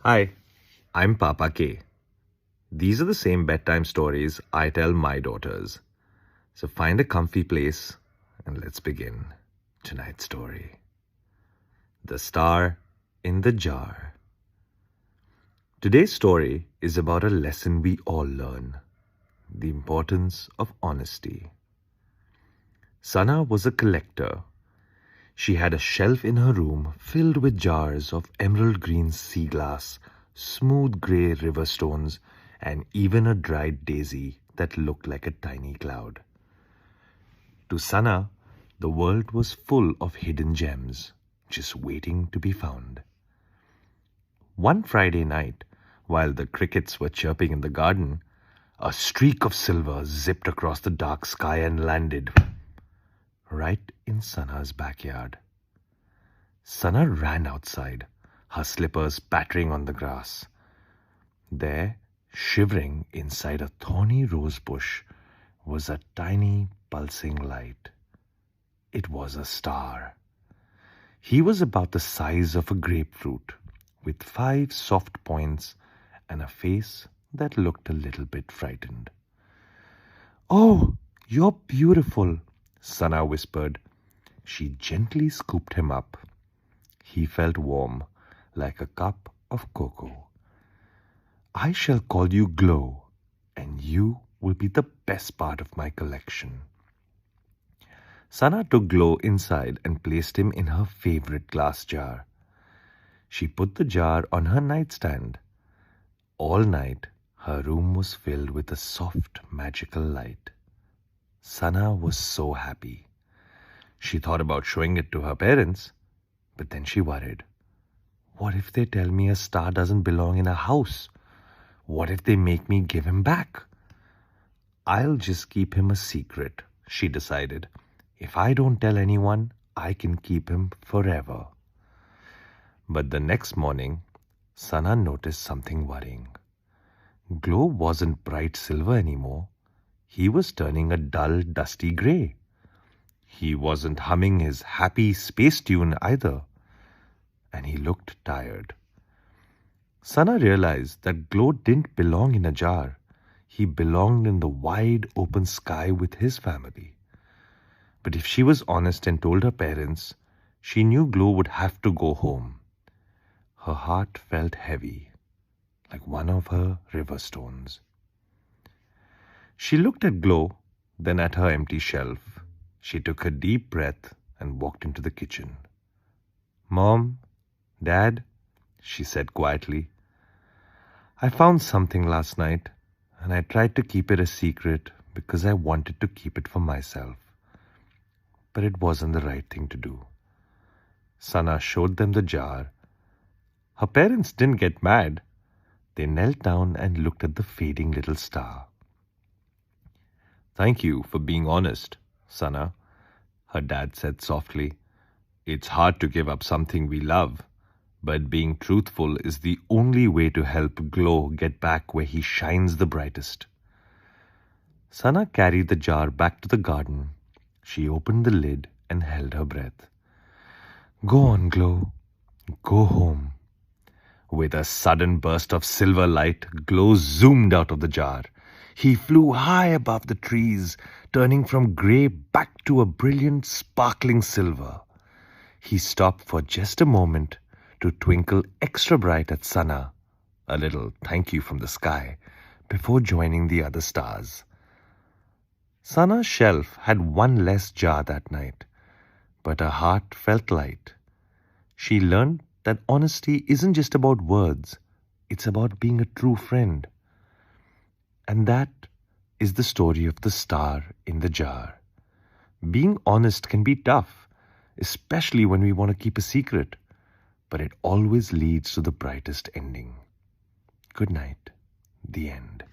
Hi, I'm Papa K. These are the same bedtime stories I tell my daughters. So find a comfy place and let's begin tonight's story. The Star in the Jar. Today's story is about a lesson we all learn: the importance of honesty. Sana was a collector. She had a shelf in her room filled with jars of emerald green sea glass, smooth grey river stones, and even a dried daisy that looked like a tiny cloud. To Sana, the world was full of hidden gems, just waiting to be found. One Friday night, while the crickets were chirping in the garden, a streak of silver zipped across the dark sky and landed right in Sana's backyard. Sana ran outside, her slippers pattering on the grass. There, shivering inside a thorny rose bush, was a tiny pulsing light. It was a star. He was about the size of a grapefruit, with 5 soft points and a face that looked a little bit frightened. "Oh, you're beautiful," Sana whispered. She gently scooped him up. He felt warm, like a cup of cocoa. "I shall call you Glow, and you will be the best part of my collection." Sana took Glow inside and placed him in her favorite glass jar. She put the jar on her nightstand. All night, her room was filled with a soft, magical light. Sana was so happy. She thought about showing it to her parents, but then she worried. What if they tell me a star doesn't belong in a house? What if they make me give him back? I'll just keep him a secret, she decided. If I don't tell anyone, I can keep him forever. But the next morning, Sana noticed something worrying. Glow wasn't bright silver anymore. He was turning a dull, dusty grey. He wasn't humming his happy space tune either, and he looked tired. Sana realized that Glow didn't belong in a jar. He belonged in the wide open sky with his family. But if she was honest and told her parents, she knew Glow would have to go home. Her heart felt heavy, like one of her river stones. She looked at Glow, then at her empty shelf. She took a deep breath and walked into the kitchen. "Mom, Dad," she said quietly, "I found something last night, and I tried to keep it a secret because I wanted to keep it for myself. But it wasn't the right thing to do." Sana showed them the jar. Her parents didn't get mad. They knelt down and looked at the fading little star. "Thank you for being honest, Sana," her dad said softly. "It's hard to give up something we love, but being truthful is the only way to help Glow get back where he shines the brightest." Sana carried the jar back to the garden. She opened the lid and held her breath. "Go on, Glow. Go home." With a sudden burst of silver light, Glow zoomed out of the jar. He flew high above the trees, turning from grey back to a brilliant, sparkling silver. He stopped for just a moment to twinkle extra bright at Sana, a little thank you from the sky, before joining the other stars. Sana's shelf had one less jar that night, but her heart felt light. She learned that honesty isn't just about words, it's about being a true friend. And that is the story of the star in the jar. Being honest can be tough, especially when we want to keep a secret, but it always leads to the brightest ending. Good night. The end.